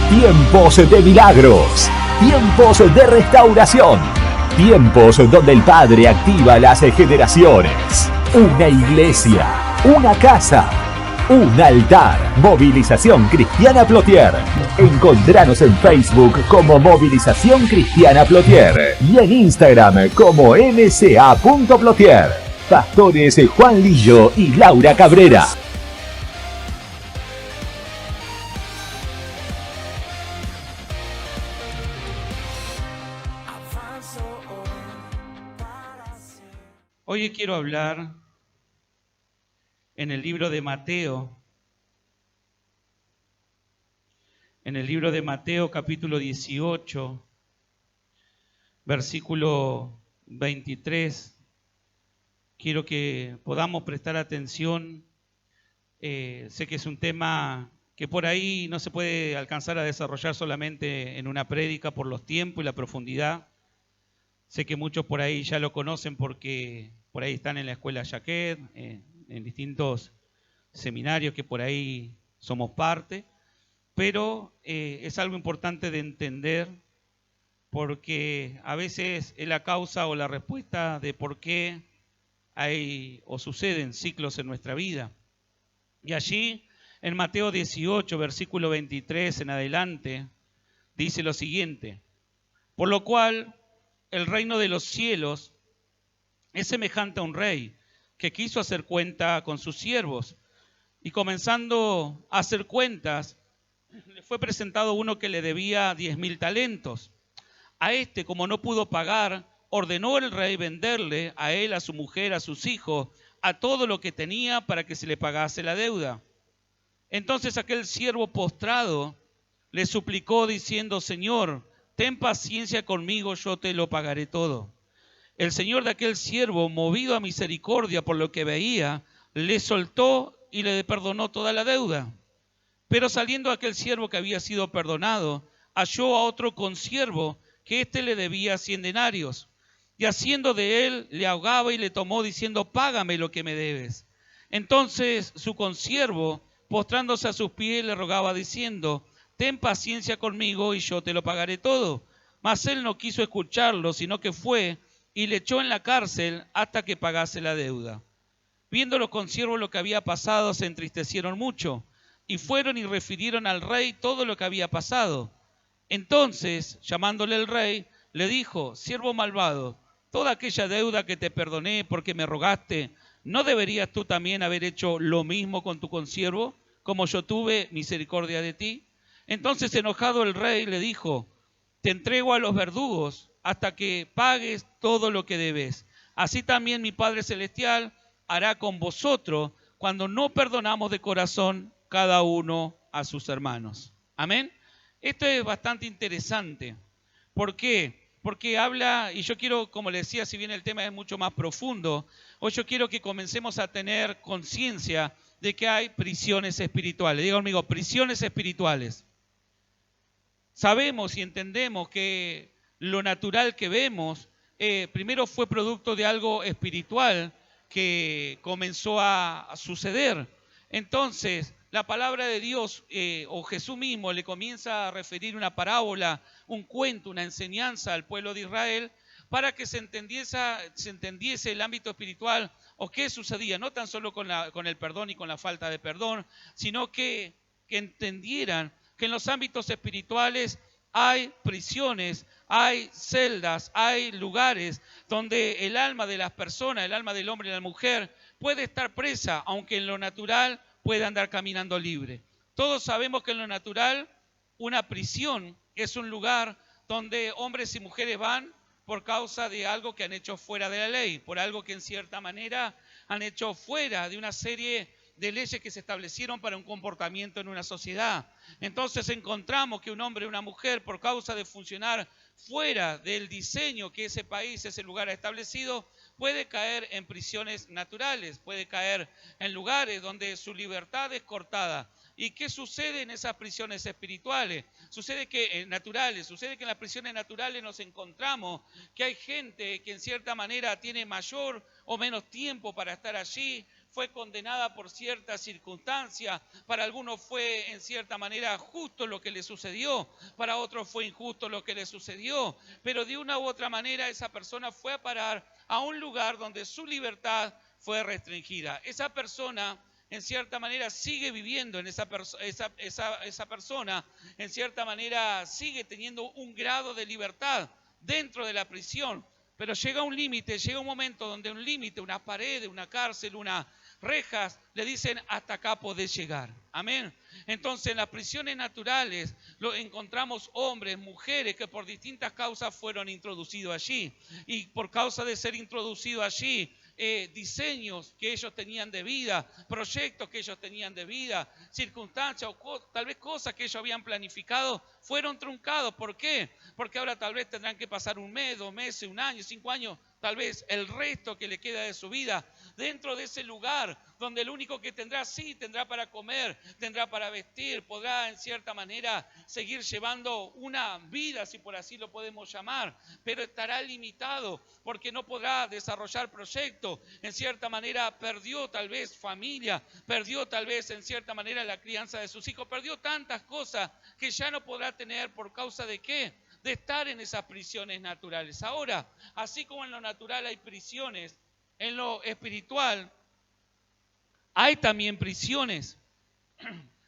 Tiempos de milagros, tiempos de restauración, tiempos donde el Padre activa las generaciones. Una iglesia, una casa, un altar. Movilización Cristiana Plotier. Encontranos en Facebook como Movilización Cristiana Plotier y en Instagram como mca.plotier. Pastores Juan Lillo y Laura Cabrera. Hoy quiero hablar en el libro de Mateo. En el libro de Mateo, capítulo 18, versículo 23. Quiero que podamos prestar atención. Sé que es un tema que por ahí no se puede alcanzar a desarrollar solamente en una prédica por los tiempos y la profundidad. Sé que muchos por ahí ya lo conocen porque por ahí están en la escuela Jaquet, en distintos seminarios que por ahí somos parte, pero es algo importante de entender porque a veces es la causa o la respuesta de por qué hay o suceden ciclos en nuestra vida. Y allí en Mateo 18, versículo 23 en adelante, dice lo siguiente: por lo cual el reino de los cielos es semejante a un rey que quiso hacer cuenta con sus siervos, y comenzando a hacer cuentas, le fue presentado uno que le debía 10.000 talentos. A este, como no pudo pagar, ordenó el rey venderle a él, a su mujer, a sus hijos, a todo lo que tenía para que se le pagase la deuda. Entonces aquel siervo postrado le suplicó diciendo: Señor, ten paciencia conmigo, yo te lo pagaré todo. El señor de aquel siervo, movido a misericordia por lo que veía, le soltó y le perdonó toda la deuda. Pero saliendo aquel siervo que había sido perdonado, halló a otro consiervo que éste le debía 100 denarios. Y haciendo de él, le ahogaba y le tomó diciendo: págame lo que me debes. Entonces su consiervo, postrándose a sus pies, le rogaba diciendo: ten paciencia conmigo y yo te lo pagaré todo. Mas él no quiso escucharlo, sino que fue y le echó en la cárcel hasta que pagase la deuda. Viendo los consiervos lo que había pasado, se entristecieron mucho y fueron y refirieron al rey todo lo que había pasado. Entonces, llamándole el rey, le dijo: siervo malvado, toda aquella deuda que te perdoné porque me rogaste, ¿no deberías tú también haber hecho lo mismo con tu consiervo, como yo tuve misericordia de ti? Entonces, enojado el rey, le dijo: te entrego a los verdugos hasta que pagues todo lo que debes. Así también mi Padre Celestial hará con vosotros cuando no perdonamos de corazón cada uno a sus hermanos. Amén. Esto es bastante interesante. ¿Por qué? Porque habla, y yo quiero, como le decía, si bien el tema es mucho más profundo, hoy yo quiero que comencemos a tener conciencia de que hay prisiones espirituales. Diga conmigo, prisiones espirituales. Sabemos y entendemos que lo natural que vemos primero fue producto de algo espiritual que comenzó a suceder. Entonces, la palabra de Dios o Jesús mismo le comienza a referir una parábola, un cuento, una enseñanza al pueblo de Israel para que se entendiese el ámbito espiritual o qué sucedía, no tan solo con el perdón y con la falta de perdón, sino que entendieran que en los ámbitos espirituales hay prisiones, hay celdas, hay lugares donde el alma de las personas, el alma del hombre y la mujer puede estar presa, aunque en lo natural puede andar caminando libre. Todos sabemos que en lo natural una prisión es un lugar donde hombres y mujeres van por causa de algo que han hecho fuera de la ley, por algo que en cierta manera han hecho fuera de una serie de leyes que se establecieron para un comportamiento en una sociedad. Entonces encontramos que un hombre o una mujer, por causa de funcionar fuera del diseño que ese país, ese lugar ha establecido, puede caer en prisiones naturales, puede caer en lugares donde su libertad es cortada. ¿Y qué sucede en esas prisiones espirituales? Sucede que en las prisiones naturales nos encontramos que hay gente que en cierta manera tiene mayor o menos tiempo para estar allí, fue condenada por cierta circunstancia, para algunos fue en cierta manera justo lo que le sucedió, para otros fue injusto lo que le sucedió, pero de una u otra manera esa persona fue a parar a un lugar donde su libertad fue restringida. Esa persona en cierta manera sigue viviendo en esa persona, en cierta manera sigue teniendo un grado de libertad dentro de la prisión, pero llega un límite, llega un momento donde un límite, una pared, una cárcel, unas rejas, le dicen hasta acá podés llegar. Amén. Entonces en las prisiones naturales lo encontramos hombres, mujeres que por distintas causas fueron introducidos allí, y por causa de ser introducidos allí, diseños que ellos tenían de vida, proyectos que ellos tenían de vida, circunstancias o tal vez cosas que ellos habían planificado fueron truncados. ¿Por qué? Porque ahora tal vez tendrán que pasar 1 mes, 2 meses, 1 año, 5 años, tal vez el resto que le queda de su vida dentro de ese lugar donde el único que tendrá, sí, tendrá para comer, tendrá para vestir, podrá en cierta manera seguir llevando una vida, si por así lo podemos llamar, pero estará limitado porque no podrá desarrollar proyectos. En cierta manera perdió tal vez familia, perdió tal vez en cierta manera la crianza de sus hijos, perdió tantas cosas que ya no podrá tener. ¿Por causa de qué? De estar en esas prisiones naturales. Ahora, así como en lo natural hay prisiones, en lo espiritual hay también prisiones.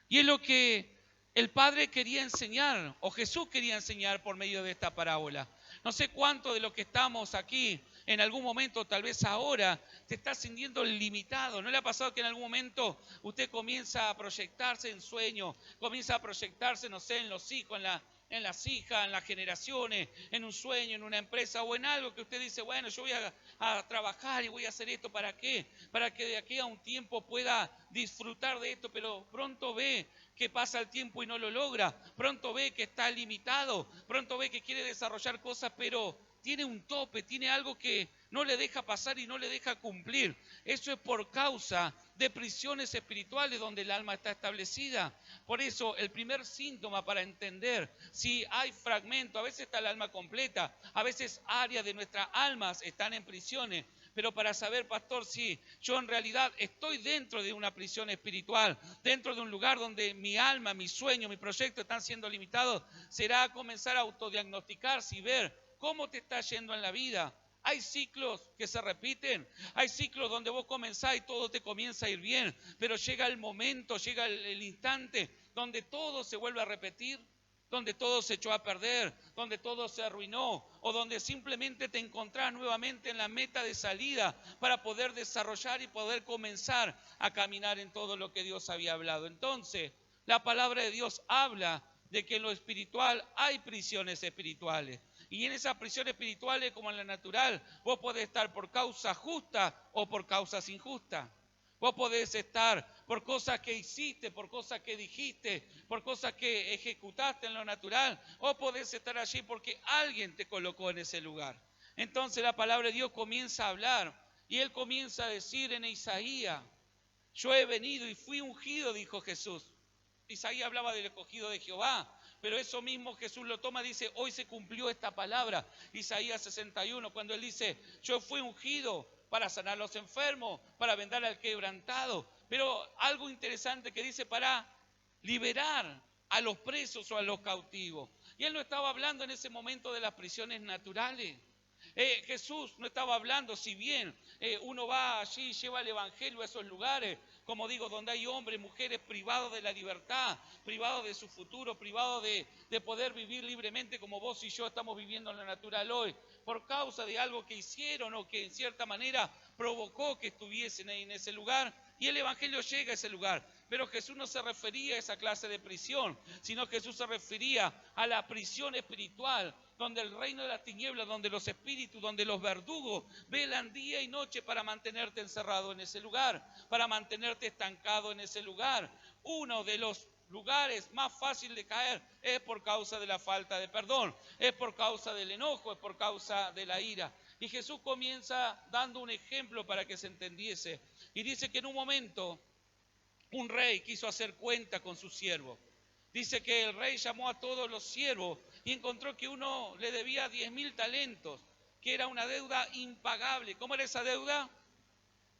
Y es lo que el Padre quería enseñar, o Jesús quería enseñar por medio de esta parábola. No sé cuánto de los que estamos aquí, en algún momento, tal vez ahora, te está sintiendo limitado. ¿No le ha pasado que en algún momento usted comienza a proyectarse en sueños, comienza a proyectarse, no sé, en los hijos, en las hijas, en las generaciones, en un sueño, en una empresa o en algo que usted dice, bueno, yo voy a trabajar y voy a hacer esto, ¿para qué? Para que de aquí a un tiempo pueda disfrutar de esto, pero pronto ve que pasa el tiempo y no lo logra, pronto ve que está limitado, pronto ve que quiere desarrollar cosas, pero tiene un tope, tiene algo que no le deja pasar y no le deja cumplir. Eso es por causa de prisiones espirituales donde el alma está establecida. Por eso el primer síntoma para entender si hay fragmento, a veces está el alma completa, a veces áreas de nuestras almas están en prisiones, pero para saber, pastor, si yo en realidad estoy dentro de una prisión espiritual, dentro de un lugar donde mi alma, mi sueño, mi proyecto están siendo limitados, será comenzar a autodiagnosticarse y ver cómo te está yendo en la vida. Hay ciclos que se repiten, hay ciclos donde vos comenzás y todo te comienza a ir bien, pero llega el momento, llega el instante donde todo se vuelve a repetir, donde todo se echó a perder, donde todo se arruinó, o donde simplemente te encontrás nuevamente en la meta de salida para poder desarrollar y poder comenzar a caminar en todo lo que Dios había hablado. Entonces, la palabra de Dios habla de que en lo espiritual hay prisiones espirituales. Y en esas prisiones espirituales, como en la natural, vos podés estar por causas justas o por causas injustas. Vos podés estar por cosas que hiciste, por cosas que dijiste, por cosas que ejecutaste en lo natural, o podés estar allí porque alguien te colocó en ese lugar. Entonces la palabra de Dios comienza a hablar y Él comienza a decir en Isaías, yo he venido y fui ungido, dijo Jesús. Isaías hablaba del escogido de Jehová, pero eso mismo Jesús lo toma y dice, hoy se cumplió esta palabra. Isaías 61, cuando Él dice, yo fui ungido para sanar a los enfermos, para vendar al quebrantado. Pero algo interesante que dice, para liberar a los presos o a los cautivos. Y Él no estaba hablando en ese momento de las prisiones naturales. Jesús no estaba hablando, si bien uno va allí y lleva el evangelio a esos lugares, como digo, donde hay hombres, mujeres privados de la libertad, privados de su futuro, privados de poder vivir libremente como vos y yo estamos viviendo en lo natural hoy, por causa de algo que hicieron o que en cierta manera provocó que estuviesen ahí en ese lugar, y el evangelio llega a ese lugar. Pero Jesús no se refería a esa clase de prisión, sino Jesús se refería a la prisión espiritual, donde el reino de las tinieblas, donde los espíritus, donde los verdugos velan día y noche para mantenerte encerrado en ese lugar, para mantenerte estancado en ese lugar. Uno de los lugares más fácil de caer es por causa de la falta de perdón, es por causa del enojo, es por causa de la ira. Y Jesús comienza dando un ejemplo para que se entendiese. Y dice que en un momento un rey quiso hacer cuenta con su siervo. Dice que el rey llamó a todos los siervos y encontró que uno le debía 10.000 talentos, que era una deuda impagable. ¿Cómo era esa deuda?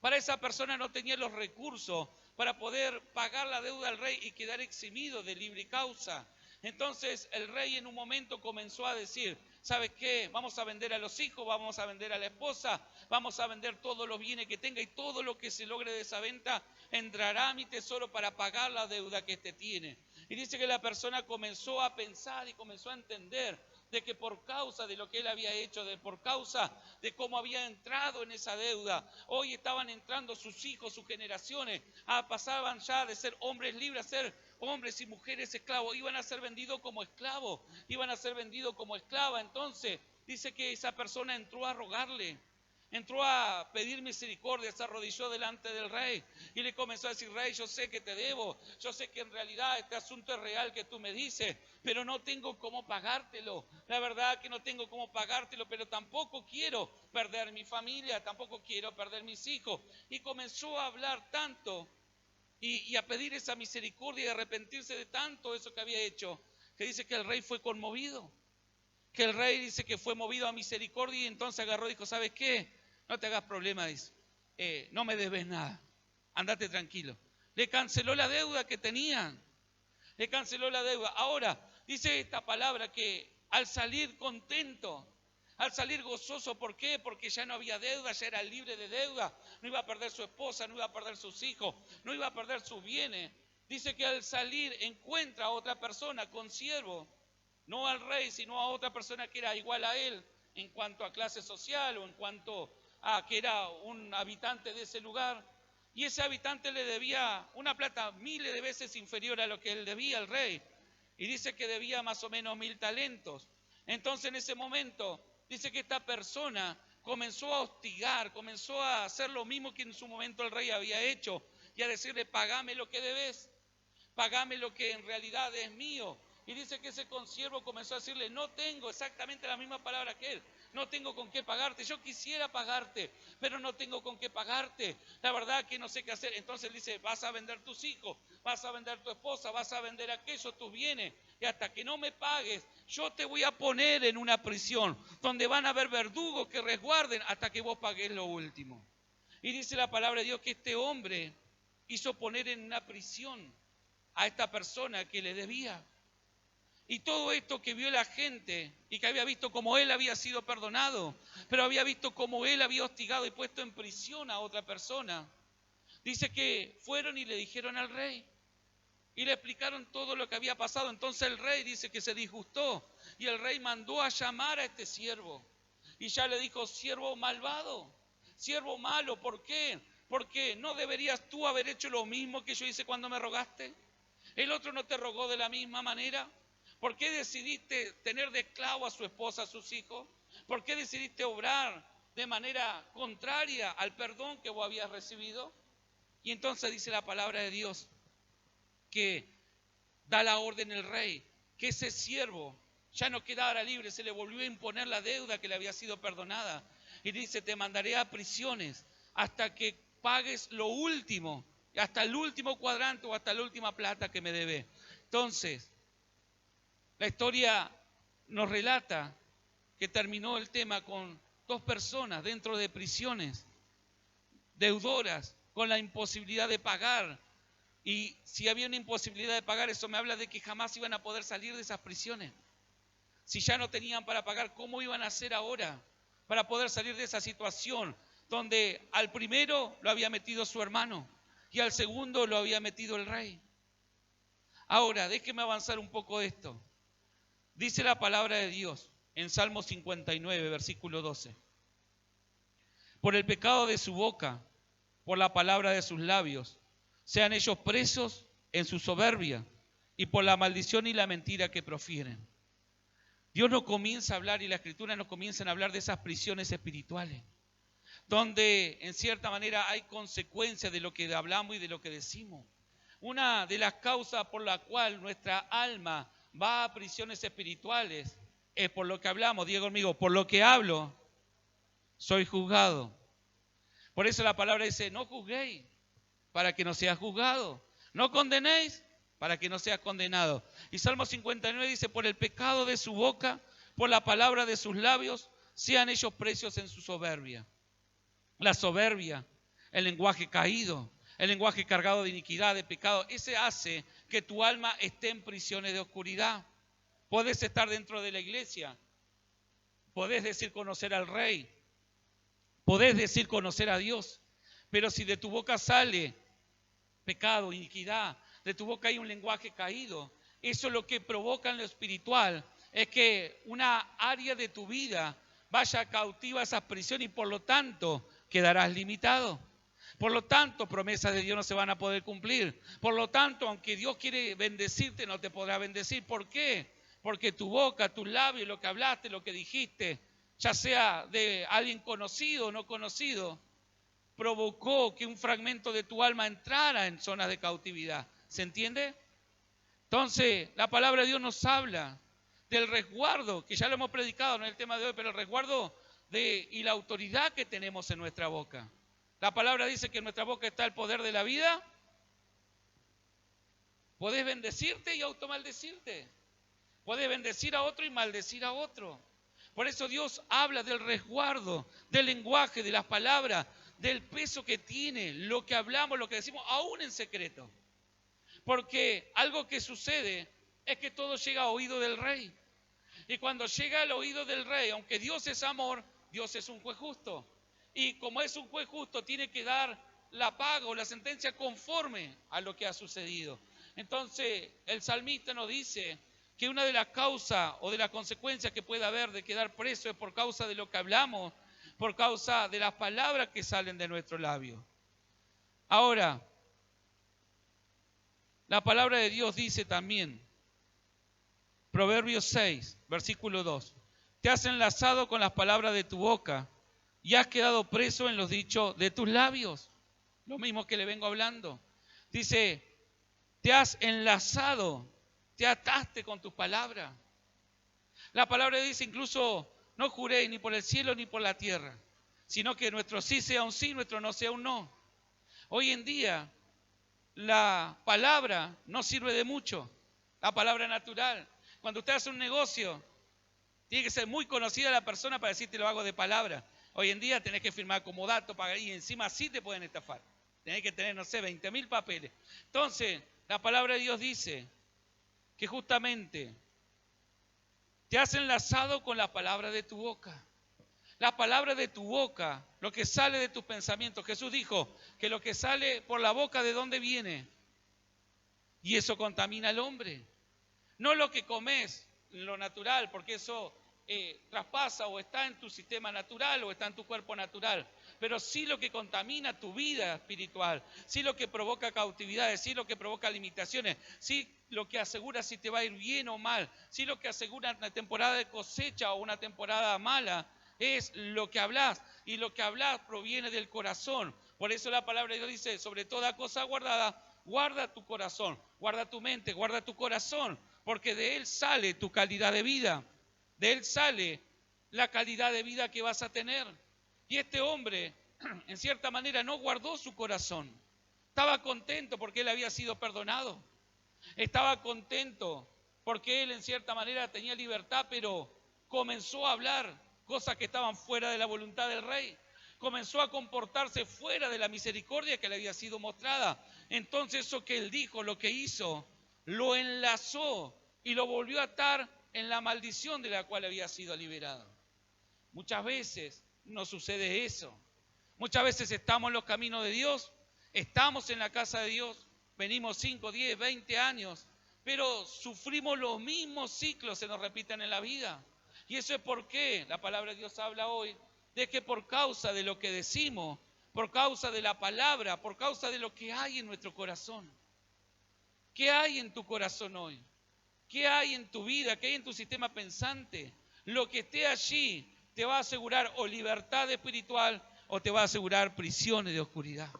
Para esa persona no tenía los recursos para poder pagar la deuda al rey y quedar eximido de libre causa. Entonces el rey en un momento comenzó a decir, ¿sabes qué? Vamos a vender a los hijos, vamos a vender a la esposa, vamos a vender todos los bienes que tenga y todo lo que se logre de esa venta entrará a mi tesoro para pagar la deuda que éste tiene. Y dice que la persona comenzó a pensar y comenzó a entender de que por causa de lo que él había hecho, por causa de cómo había entrado en esa deuda, hoy estaban entrando sus hijos, sus generaciones, pasaban ya de ser hombres libres a ser hombres y mujeres esclavos, iban a ser vendidos como esclavos, iban a ser vendidos como esclava. Entonces dice que esa persona entró a rogarle, entró a pedir misericordia, se arrodilló delante del rey y le comenzó a decir, rey, yo sé que te debo, yo sé que en realidad este asunto es real que tú me dices, pero no tengo cómo pagártelo. La verdad que no tengo cómo pagártelo, pero tampoco quiero perder mi familia, tampoco quiero perder mis hijos. Y comenzó a hablar tanto y a pedir esa misericordia y arrepentirse de tanto eso que había hecho, que dice que el rey fue conmovido. Que el rey dice que fue movido a misericordia y entonces agarró y dijo, ¿sabes qué? No te hagas problema, dice, no me debes nada, andate tranquilo. Le canceló la deuda que tenían, le canceló la deuda. Ahora, dice esta palabra que al salir contento, al salir gozoso, ¿por qué? Porque ya no había deuda, ya era libre de deuda, no iba a perder su esposa, no iba a perder sus hijos, no iba a perder sus bienes. Dice que al salir encuentra a otra persona, consiervo, no al rey, sino a otra persona que era igual a él en cuanto a clase social o en cuanto a que era un habitante de ese lugar. Y ese habitante le debía una plata miles de veces inferior a lo que él debía al rey. Y dice que debía más o menos 1000 talentos. Entonces en ese momento dice que esta persona comenzó a hostigar, comenzó a hacer lo mismo que en su momento el rey había hecho y a decirle, pagame lo que debes, pagame lo que en realidad es mío. Y dice que ese consiervo comenzó a decirle, no tengo exactamente la misma palabra que él, no tengo con qué pagarte, yo quisiera pagarte, pero no tengo con qué pagarte, la verdad que no sé qué hacer. Entonces él dice, vas a vender tus hijos, vas a vender tu esposa, vas a vender aquello, tus bienes, y hasta que no me pagues, yo te voy a poner en una prisión, donde van a haber verdugos que resguarden hasta que vos pagues lo último. Y dice la palabra de Dios que este hombre hizo poner en una prisión a esta persona que le debía. Y todo esto que vio la gente y que había visto cómo él había sido perdonado, pero había visto cómo él había hostigado y puesto en prisión a otra persona. Dice que fueron y le dijeron al rey y le explicaron todo lo que había pasado. Entonces el rey dice que se disgustó y el rey mandó a llamar a este siervo. Y ya le dijo, siervo malvado, siervo malo, ¿por qué? Porque no deberías tú haber hecho lo mismo que yo hice cuando me rogaste. ¿El otro no te rogó de la misma manera? ¿Por qué decidiste tener de esclavo a su esposa, a sus hijos? ¿Por qué decidiste obrar de manera contraria al perdón que vos habías recibido? Y entonces dice la palabra de Dios que da la orden el rey, que ese siervo ya no quedara libre, se le volvió a imponer la deuda que le había sido perdonada. Y dice, te mandaré a prisiones hasta que pagues lo último, hasta el último cuadrante o hasta la última plata que me debes. Entonces, la historia nos relata que terminó el tema con 2 personas dentro de prisiones, deudoras, con la imposibilidad de pagar. Y si había una imposibilidad de pagar, eso me habla de que jamás iban a poder salir de esas prisiones. Si ya no tenían para pagar, ¿cómo iban a hacer ahora para poder salir de esa situación donde al primero lo había metido su hermano y al segundo lo había metido el rey? Ahora, déjeme avanzar un poco esto. Dice la palabra de Dios en Salmo 59, versículo 12. Por el pecado de su boca, por la palabra de sus labios, sean ellos presos en su soberbia y por la maldición y la mentira que profieren. Dios nos comienza a hablar y la Escritura nos comienza a hablar de esas prisiones espirituales, donde en cierta manera hay consecuencias de lo que hablamos y de lo que decimos. Una de las causas por la cual nuestra alma va a prisiones espirituales es por lo que hablamos. Diga conmigo, por lo que hablo, soy juzgado. Por eso la palabra dice, no juzguéis para que no seas juzgado. No condenéis para que no seas condenado. Y Salmo 59 dice, por el pecado de su boca, por la palabra de sus labios, sean ellos precios en su soberbia. La soberbia el lenguaje caído, el lenguaje cargado de iniquidad, de pecado. Ese hace que tu alma esté en prisiones de oscuridad. Podés estar dentro de la iglesia, podés decir conocer al Rey, podés decir conocer a Dios, pero si de tu boca sale pecado, iniquidad, de tu boca hay un lenguaje caído, eso lo que provoca en lo espiritual es que una área de tu vida vaya cautiva a esas prisiones y por lo tanto quedarás limitado. Por lo tanto, promesas de Dios no se van a poder cumplir. Por lo tanto, aunque Dios quiere bendecirte, no te podrá bendecir. ¿Por qué? Porque tu boca, tus labios, lo que hablaste, lo que dijiste, ya sea de alguien conocido o no conocido, provocó que un fragmento de tu alma entrara en zonas de cautividad. ¿Se entiende? Entonces, la palabra de Dios nos habla del resguardo, que ya lo hemos predicado, no es el tema de hoy, pero el resguardo y la autoridad que tenemos en nuestra boca. La palabra dice que en nuestra boca está el poder de la vida. Podés bendecirte y automaldecirte. Podés bendecir a otro y maldecir a otro. Por eso Dios habla del resguardo, del lenguaje, de las palabras, del peso que tiene, lo que hablamos, lo que decimos, aún en secreto. Porque algo que sucede es que todo llega a oído del Rey. Y cuando llega al oído del Rey, aunque Dios es amor, Dios es un juez justo. Y como es un juez justo, tiene que dar la paga o la sentencia conforme a lo que ha sucedido. Entonces, el salmista nos dice que una de las causas o de las consecuencias que puede haber de quedar preso es por causa de lo que hablamos, por causa de las palabras que salen de nuestro labio. Ahora, la palabra de Dios dice también, Proverbios 6, versículo 2, te has enlazado con las palabras de tu boca y has quedado preso en los dichos de tus labios. Lo mismo que le vengo hablando. Dice, te has enlazado, te ataste con tus palabras. La palabra dice incluso, no juréis ni por el cielo ni por la tierra, sino que nuestro sí sea un sí, nuestro no sea un no. Hoy en día, la palabra no sirve de mucho, la palabra natural. Cuando usted hace un negocio, tiene que ser muy conocida la persona para decirte lo hago de palabra. Hoy en día tenés que firmar como dato, pagar y encima sí te pueden estafar. Tenés que tener, no sé, 20.000 papeles. Entonces, la palabra de Dios dice que justamente te has enlazado con la palabra de tu boca. La palabra de tu boca, lo que sale de tus pensamientos. Jesús dijo que lo que sale por la boca, ¿de dónde viene? Y eso contamina al hombre. No lo que comes, lo natural, porque eso traspasa o está en tu sistema natural o está en tu cuerpo natural, pero sí lo que contamina tu vida espiritual, sí lo que provoca cautividades, sí lo que provoca limitaciones, sí lo que asegura si te va a ir bien o mal, sí lo que asegura una temporada de cosecha o una temporada mala, es lo que hablas, y lo que hablas proviene del corazón. Por eso la palabra de Dios dice, sobre toda cosa guardada, guarda tu corazón, guarda tu mente, guarda tu corazón, porque de él sale tu calidad de vida, de él sale la calidad de vida que vas a tener. Y este hombre, en cierta manera, no guardó su corazón. Estaba contento porque él había sido perdonado. Estaba contento porque él, en cierta manera, tenía libertad, pero comenzó a hablar cosas que estaban fuera de la voluntad del Rey. Comenzó a comportarse fuera de la misericordia que le había sido mostrada. Entonces eso que él dijo, lo que hizo, lo enlazó y lo volvió a atar en la maldición de la cual había sido liberado. Muchas veces nos sucede eso. Muchas veces estamos en los caminos de Dios, estamos en la casa de Dios, venimos 5, 10, 20 años, pero sufrimos los mismos ciclos, se nos repiten en la vida. Y eso es porque la palabra de Dios habla hoy de que por causa de lo que decimos, por causa de la palabra, por causa de lo que hay en nuestro corazón. ¿Qué hay en tu corazón hoy? ¿Qué hay en tu vida? ¿Qué hay en tu sistema pensante? Lo que esté allí te va a asegurar o libertad espiritual o te va a asegurar prisiones de oscuridad.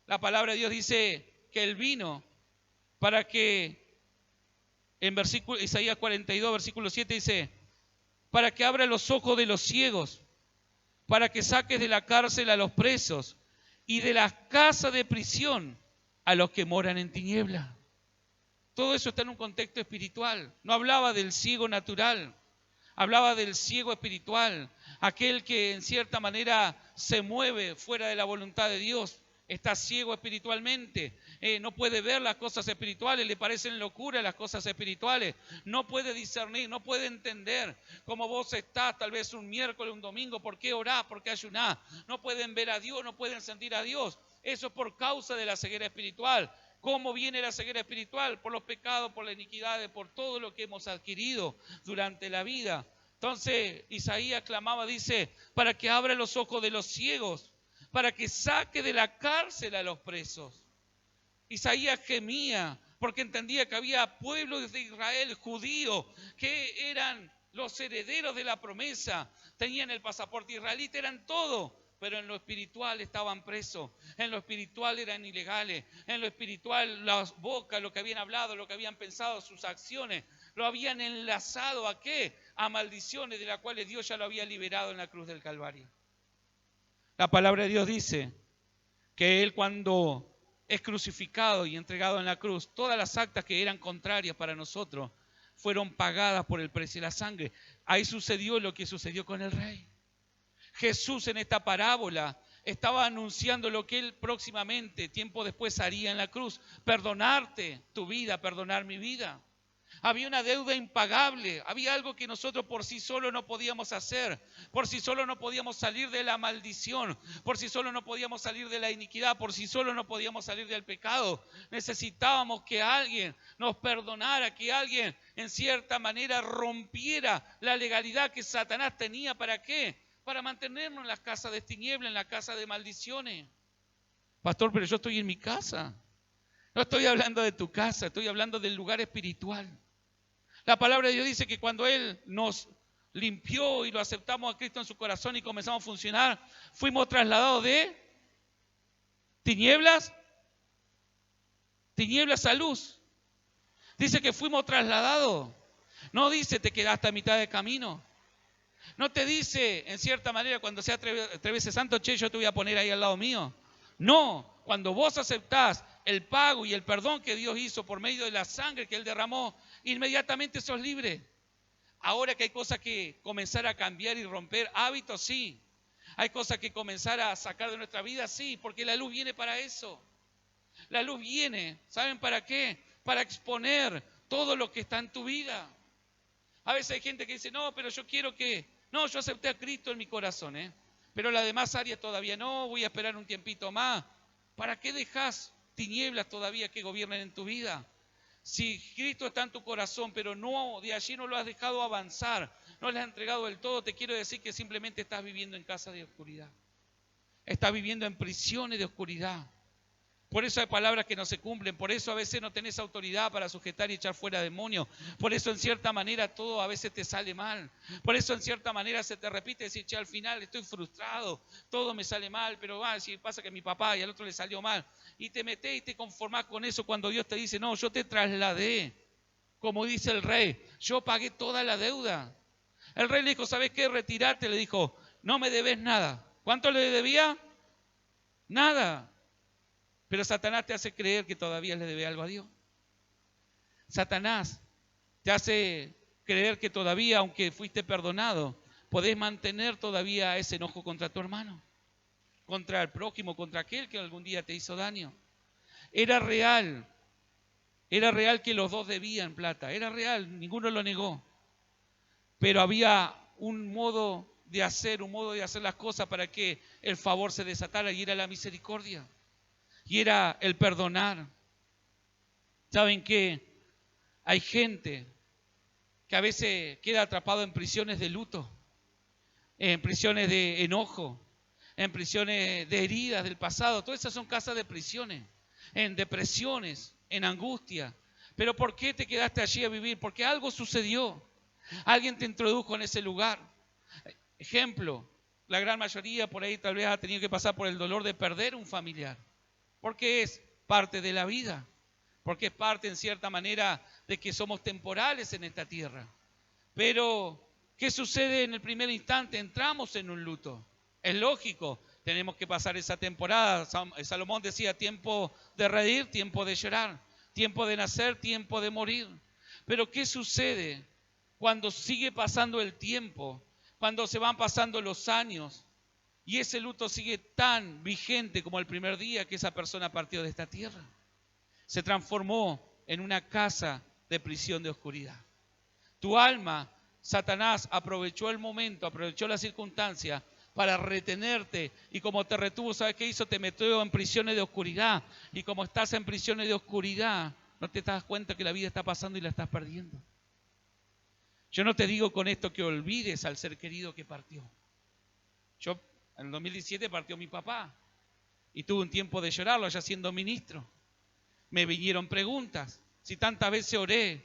La palabra de Dios dice que Él vino para que, en Isaías 42, versículo 7 dice, para que abra los ojos de los ciegos, para que saques de la cárcel a los presos y de las casas de prisión a los que moran en tiniebla. Todo eso está en un contexto espiritual. No hablaba del ciego natural, Hablaba del ciego espiritual, aquel que en cierta manera se mueve fuera de la voluntad de Dios. Está ciego espiritualmente, no puede ver las cosas espirituales, le parecen locura las cosas espirituales, no puede discernir, no puede entender cómo vos estás, tal vez un miércoles, un domingo, por qué orás, por qué ayunás, no pueden ver a Dios, no pueden sentir a Dios. Eso es por causa de la ceguera espiritual. ¿Cómo viene la ceguera espiritual? Por los pecados, por las iniquidades, por todo lo que hemos adquirido durante la vida. Entonces Isaías clamaba, dice, para que abra los ojos de los ciegos, para que saque de la cárcel a los presos. Isaías gemía porque entendía que había pueblos de Israel judíos que eran los herederos de la promesa, tenían el pasaporte israelita, eran todo, pero en lo espiritual estaban presos, en lo espiritual eran ilegales, en lo espiritual las bocas, lo que habían hablado, lo que habían pensado, sus acciones, lo habían enlazado ¿a qué? A maldiciones de las cuales Dios ya lo había liberado en la cruz del Calvario. La palabra de Dios dice que Él cuando es crucificado y entregado en la cruz, todas las actas que eran contrarias para nosotros fueron pagadas por el precio de la sangre. Ahí sucedió lo que sucedió con el rey. Jesús en esta parábola estaba anunciando lo que Él próximamente, tiempo después, haría en la cruz. Perdonarte tu vida, perdonar mi vida. Había una deuda impagable, había algo que nosotros por sí solo no podíamos hacer, por sí solo no podíamos salir de la maldición, por sí solo no podíamos salir de la iniquidad, por sí solo no podíamos salir del pecado. Necesitábamos que alguien nos perdonara, que alguien en cierta manera rompiera la legalidad que Satanás tenía. ¿Para qué? Para mantenernos en las casas de tinieblas, en la casa de maldiciones. Pastor, pero yo estoy en mi casa. No estoy hablando de tu casa, estoy hablando del lugar espiritual. La palabra de Dios dice que cuando Él nos limpió y lo aceptamos a Cristo en su corazón y comenzamos a funcionar, fuimos trasladados de tinieblas a luz. Dice que fuimos trasladados. No dice te quedaste a mitad de camino. No te dice, en cierta manera, cuando sea tres veces santo, che, yo te voy a poner ahí al lado mío. No, cuando vos aceptás el pago y el perdón que Dios hizo por medio de la sangre que Él derramó, inmediatamente sos libre. Ahora que hay cosas que comenzar a cambiar y romper hábitos, sí. Hay cosas que comenzar a sacar de nuestra vida, sí, porque la luz viene para eso. La luz viene, ¿saben para qué? Para exponer todo lo que está en tu vida. A veces hay gente que dice, no, pero yo quiero que... No, yo acepté a Cristo en mi corazón, pero las demás áreas todavía no, voy a esperar un tiempito más. ¿Para qué dejas tinieblas todavía que gobiernen en tu vida? Si Cristo está en tu corazón, pero no, de allí no lo has dejado avanzar, no le has entregado del todo, te quiero decir que simplemente estás viviendo en casa de oscuridad. Estás viviendo en prisiones de oscuridad. Por eso hay palabras que no se cumplen, por eso a veces no tenés autoridad para sujetar y echar fuera demonios, por eso en cierta manera todo a veces te sale mal, por eso en cierta manera se te repite decir, che, al final estoy frustrado, todo me sale mal, pero va a decir, pasa que a mi papá y al otro le salió mal, y te metés y te conformás con eso cuando Dios te dice, no, yo te trasladé, como dice el rey, yo pagué toda la deuda. El rey le dijo, ¿sabes qué? Retirate, le dijo, no me debes nada. ¿Cuánto le debía? Nada. Pero Satanás te hace creer que todavía le debe algo a Dios. Satanás te hace creer que todavía, aunque fuiste perdonado, podés mantener todavía ese enojo contra tu hermano, contra el prójimo, contra aquel que algún día te hizo daño. Era real que los dos debían plata, era real, ninguno lo negó. Pero había un modo de hacer las cosas para que el favor se desatara y era la misericordia. Y era el perdonar. ¿Saben qué? Hay gente que a veces queda atrapado en prisiones de luto, en prisiones de enojo, en prisiones de heridas del pasado. Todas esas son casas de prisiones, en depresiones, en angustia. ¿Pero por qué te quedaste allí a vivir? Porque algo sucedió. Alguien te introdujo en ese lugar. Ejemplo, la gran mayoría por ahí tal vez ha tenido que pasar por el dolor de perder un familiar. Porque es parte de la vida, porque es parte en cierta manera de que somos temporales en esta tierra. Pero, ¿qué sucede en el primer instante? Entramos en un luto. Es lógico, tenemos que pasar esa temporada. Salomón decía, tiempo de reír, tiempo de llorar, tiempo de nacer, tiempo de morir. Pero, ¿qué sucede? cuando sigue pasando el tiempo, cuando se van pasando los años y ese luto sigue tan vigente como el primer día que esa persona partió de esta tierra. Se transformó en una casa de prisión de oscuridad. Tu alma, Satanás, aprovechó el momento, aprovechó la circunstancia para retenerte, y como te retuvo, ¿sabes qué hizo? Te metió en prisiones de oscuridad, y como estás en prisiones de oscuridad, no te das cuenta que la vida está pasando y la estás perdiendo. Yo no te digo con esto que olvides al ser querido que partió. Yo, en el 2017 partió mi papá, y tuve un tiempo de llorarlo, ya siendo ministro. Me vinieron preguntas, si tantas veces oré,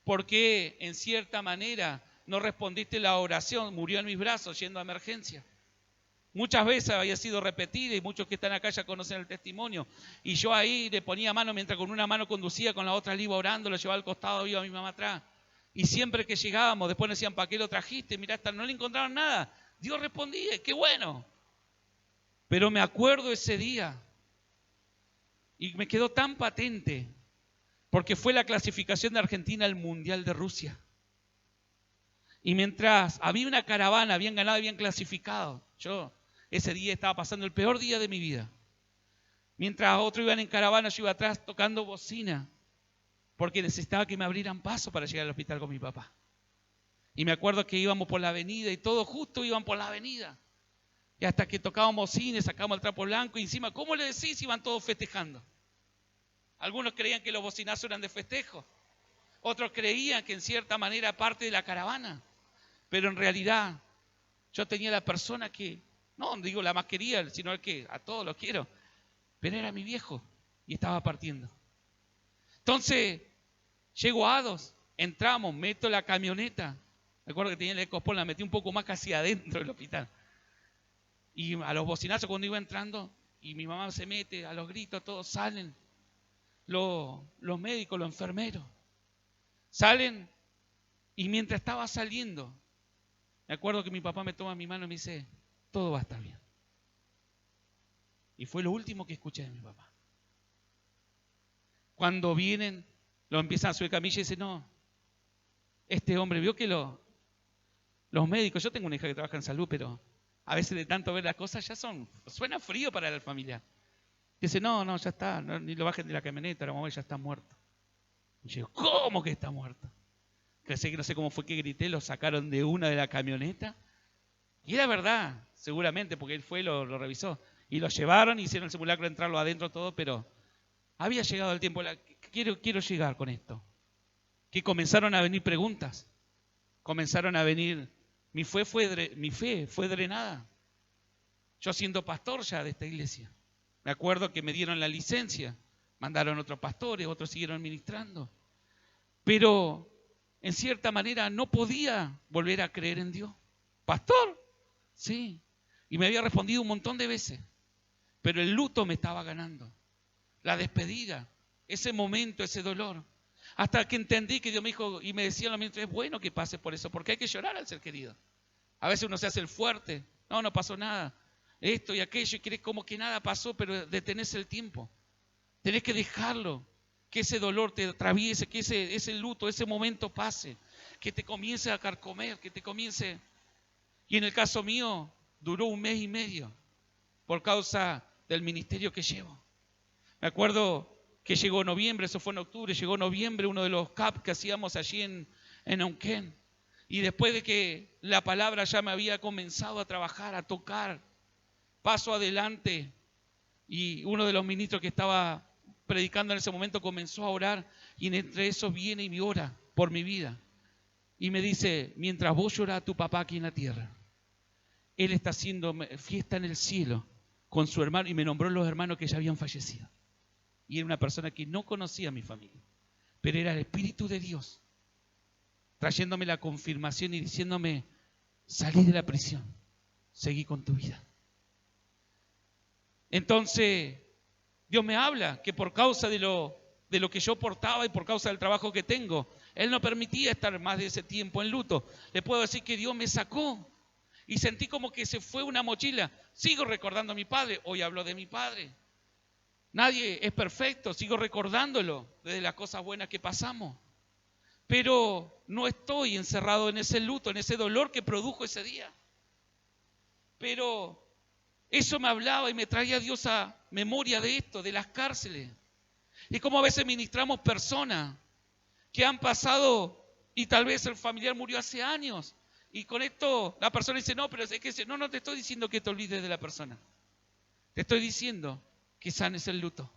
¿por qué en cierta manera no respondiste la oración? Murió en mis brazos yendo a emergencia. Muchas veces había sido repetida y muchos que están acá ya conocen el testimonio. Y yo ahí le ponía mano mientras con una mano conducía, con la otra le iba orando, lo llevaba al costado, iba a mi mamá atrás. Y siempre que llegábamos, después nos decían, ¿para qué lo trajiste? Mirá, no le encontraron nada. Dios respondía, qué bueno. Pero me acuerdo ese día y me quedó tan patente, porque fue la clasificación de Argentina al Mundial de Rusia. Y mientras había una caravana, habían ganado, habían clasificado. Yo ese día estaba pasando el peor día de mi vida. Mientras otros iban en caravana, yo iba atrás tocando bocina, porque necesitaba que me abrieran paso para llegar al hospital con mi papá. Y me acuerdo que íbamos por la avenida y todos justo iban por la avenida. Y hasta que tocábamos bocina, sacábamos el trapo blanco y encima, ¿cómo le decís? Iban todos festejando. Algunos creían que los bocinazos eran de festejo. Otros creían que en cierta manera parte de la caravana. Pero en realidad yo tenía la persona que, no digo la más querida, sino el que a todos los quiero, pero era mi viejo y estaba partiendo. Entonces, llego a Ados, entramos, meto la camioneta. Me acuerdo que tenía el Ecosport, la metí un poco más casi adentro del hospital. Y a los bocinazos cuando iba entrando, y mi mamá se mete, a los gritos, todos salen. Los médicos, los enfermeros, salen, y mientras estaba saliendo, me acuerdo que mi papá me toma mi mano y me dice, todo va a estar bien. Y fue lo último que escuché de mi papá. Cuando vienen, lo empiezan a subir camilla y dicen, no, este hombre, vio que los médicos, yo tengo una hija que trabaja en salud, pero a veces de tanto ver las cosas ya suena frío para la familia. Dice, no, ya está, ni lo bajen de la camioneta, la mamá ya está muerto. Y yo digo, ¿cómo que está muerto? Que no sé cómo fue que grité, lo sacaron de una de la camioneta. Y era verdad, seguramente, porque él fue y lo revisó. Y lo llevaron, hicieron el simulacro de entrarlo adentro, todo, pero había llegado el tiempo. Quiero llegar con esto. Que comenzaron a venir preguntas. Comenzaron a venir, mi fe fue drenada. Yo siendo pastor ya de esta iglesia. Me acuerdo que me dieron la licencia, mandaron otros pastores, otros siguieron ministrando. Pero en cierta manera no podía volver a creer en Dios. ¿Pastor? Sí. Y me había respondido un montón de veces. Pero el luto me estaba ganando. La despedida, ese momento, ese dolor. Hasta que entendí que Dios me dijo y me decía lo mismo, es bueno que pase por eso, porque hay que llorar al ser querido. A veces uno se hace el fuerte, no pasó nada. Esto y aquello, y crees como que nada pasó, pero detenés el tiempo. Tenés que dejarlo, que ese dolor te atraviese, que ese luto, ese momento pase, que te comience a carcomer, que te comience. Y en el caso mío, duró 1 mes y medio, por causa del ministerio que llevo. Me acuerdo que llegó noviembre, eso fue en octubre, llegó noviembre, uno de los CAP que hacíamos allí en Neuquén. Y después de que la palabra ya me había comenzado a trabajar, a tocar, paso adelante, y uno de los ministros que estaba predicando en ese momento comenzó a orar, y entre esos viene y me ora por mi vida. Y me dice, mientras vos llorás a tu papá aquí en la tierra, él está haciendo fiesta en el cielo con su hermano, y me nombró los hermanos que ya habían fallecido. Y era una persona que no conocía a mi familia, pero era el Espíritu de Dios, trayéndome la confirmación y diciéndome, salí de la prisión, seguí con tu vida. Entonces, Dios me habla que por causa de lo que yo portaba y por causa del trabajo que tengo, Él no permitía estar más de ese tiempo en luto. Le puedo decir que Dios me sacó y sentí como que se fue una mochila. Sigo recordando a mi padre, hoy hablo de mi padre. Nadie es perfecto, sigo recordándolo desde las cosas buenas que pasamos. pero no estoy encerrado en ese luto, en ese dolor que produjo ese día. Pero eso me hablaba y me traía Dios a memoria de esto, de las cárceles. Y cómo a veces ministramos personas que han pasado y tal vez el familiar murió hace años. Y con esto la persona dice, no, pero es que no te estoy diciendo que te olvides de la persona. Te estoy diciendo que sanes el luto.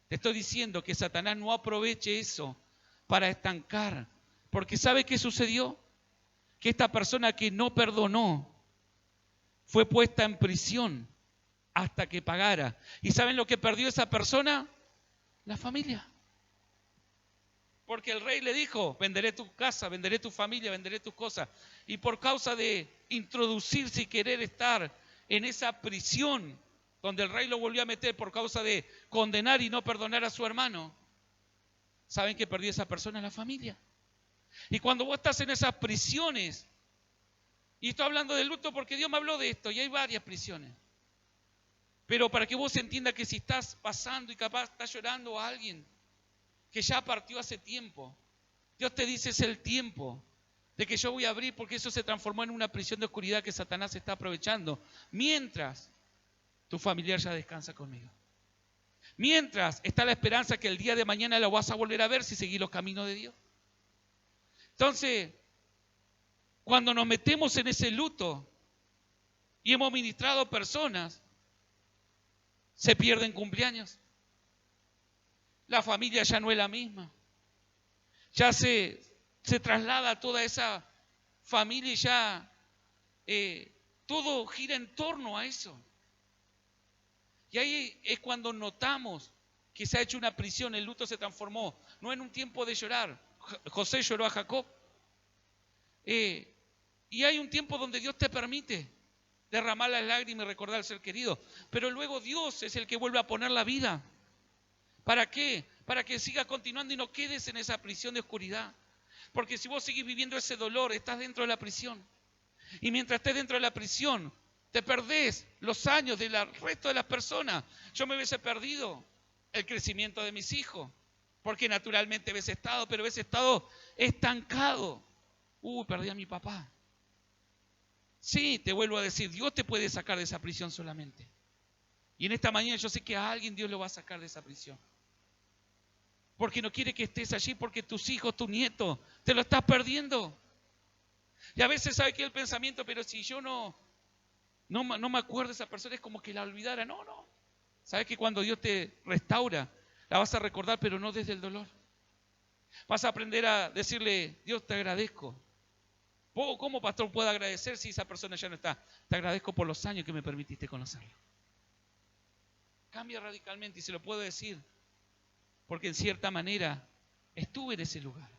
Te estoy diciendo que Satanás no aproveche eso para estancar. Porque ¿sabe qué sucedió? Que esta persona que no perdonó fue puesta en prisión hasta que pagara. ¿Y saben lo que perdió esa persona? La familia. Porque el rey le dijo, venderé tu casa, venderé tu familia, venderé tus cosas. Y por causa de introducirse y querer estar en esa prisión, donde el rey lo volvió a meter por causa de condenar y no perdonar a su hermano, ¿saben qué perdió esa persona? La familia. Y cuando vos estás en esas prisiones, y estoy hablando de luto porque Dios me habló de esto, y hay varias prisiones, pero para que vos entiendas que si estás pasando y capaz estás llorando a alguien que ya partió hace tiempo, Dios te dice es el tiempo de que yo voy a abrir, porque eso se transformó en una prisión de oscuridad que Satanás está aprovechando, mientras tu familiar ya descansa conmigo. Mientras está la esperanza que el día de mañana lo vas a volver a ver si seguís los caminos de Dios. Entonces, cuando nos metemos en ese luto y hemos ministrado personas, se pierden cumpleaños. La familia ya no es la misma. Ya se traslada toda esa familia y ya todo gira en torno a eso. Y ahí es cuando notamos que se ha hecho una prisión, el luto se transformó, no en un tiempo de llorar. José lloró a Jacob. Y hay un tiempo donde Dios te permite derramar las lágrimas y recordar al ser querido. Pero luego Dios es el que vuelve a poner la vida. ¿Para qué? Para que sigas continuando y no quedes en esa prisión de oscuridad. Porque si vos seguís viviendo ese dolor, estás dentro de la prisión. Y mientras estés dentro de la prisión, te perdés los años del resto de las personas. Yo me hubiese perdido el crecimiento de mis hijos, porque naturalmente hubiese estado, pero hubiese estado estancado. Perdí a mi papá. Sí, te vuelvo a decir, Dios te puede sacar de esa prisión solamente. Y en esta mañana yo sé que a alguien Dios lo va a sacar de esa prisión. Porque no quiere que estés allí, porque tus hijos, tu nieto, te lo estás perdiendo. Y a veces sabe que el pensamiento, pero si yo no me acuerdo de esa persona, es como que la olvidara. No. Sabes que cuando Dios te restaura, la vas a recordar, pero no desde el dolor. Vas a aprender a decirle, Dios, te agradezco. ¿Cómo pastor puedo agradecer si esa persona ya no está? Te agradezco por los años que me permitiste conocerlo. Cambia radicalmente y se lo puedo decir, porque en cierta manera estuve en ese lugar.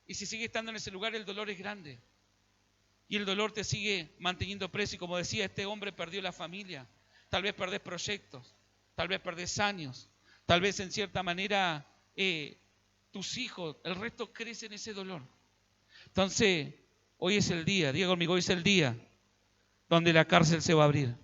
Y si sigue estando en ese lugar, el dolor es grande. Y el dolor te sigue manteniendo preso. Y como decía, este hombre perdió la familia. Tal vez perdés proyectos, tal vez perdés años, tal vez en cierta manera tus hijos, el resto crece en ese dolor. Entonces, hoy es el día, diga conmigo, hoy es el día donde la cárcel se va a abrir.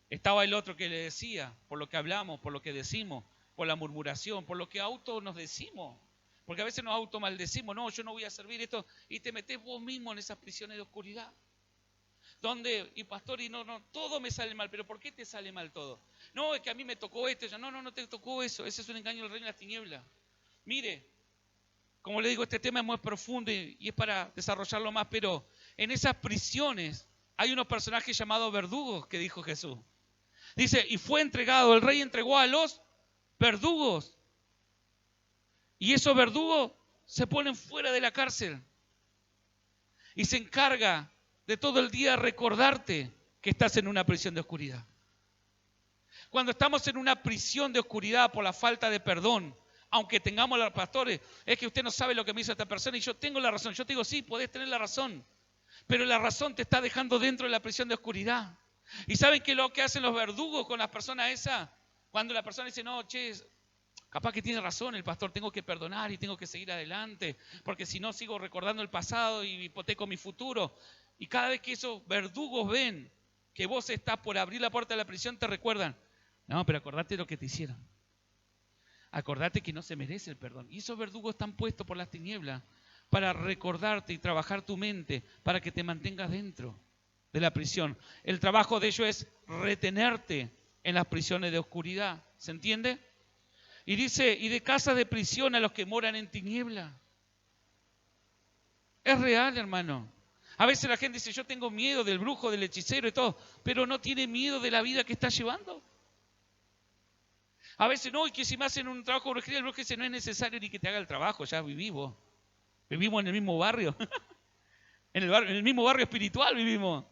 Estaba el otro que le decía, por lo que hablamos, por lo que decimos, por la murmuración, por lo que auto nos decimos. Porque a veces nos automaldecimos, no, yo no voy a servir esto, y te metes vos mismo en esas prisiones de oscuridad. Donde, y pastor, y no, todo me sale mal, pero ¿por qué te sale mal todo? No, es que a mí me tocó esto, no te tocó eso, ese es un engaño del reino de las tinieblas. Mire, como le digo, este tema es muy profundo y es para desarrollarlo más, pero en esas prisiones hay unos personajes llamados verdugos que dijo Jesús. Dice, y fue entregado, el rey entregó a los verdugos. Y esos verdugos se ponen fuera de la cárcel. Y se encarga de todo el día recordarte que estás en una prisión de oscuridad. Cuando estamos en una prisión de oscuridad por la falta de perdón, aunque tengamos los pastores, es que usted no sabe lo que me hizo esta persona y yo tengo la razón. Yo te digo, sí, podés tener la razón, pero la razón te está dejando dentro de la prisión de oscuridad. ¿Y saben qué es lo que hacen los verdugos con las personas esas? Cuando la persona dice, no, capaz que tiene razón el pastor, tengo que perdonar y tengo que seguir adelante, porque si no sigo recordando el pasado y hipoteco mi futuro. Y cada vez que esos verdugos ven que vos estás por abrir la puerta de la prisión, te recuerdan, no, pero acordate de lo que te hicieron. Acordate que no se merece el perdón. Y esos verdugos están puestos por las tinieblas para recordarte y trabajar tu mente para que te mantengas dentro de la prisión. El trabajo de ellos es retenerte en las prisiones de oscuridad. ¿Se entiende? Y dice, y de casas de prisión a los que moran en tiniebla. Es real, hermano. A veces la gente dice, yo tengo miedo del brujo, del hechicero y todo, pero no tiene miedo de la vida que está llevando. A veces no, y que si me hacen un trabajo de brujería, el brujo dice, no es necesario ni que te haga el trabajo, ya vivimos. Vivimos en el mismo barrio. En el mismo barrio espiritual vivimos.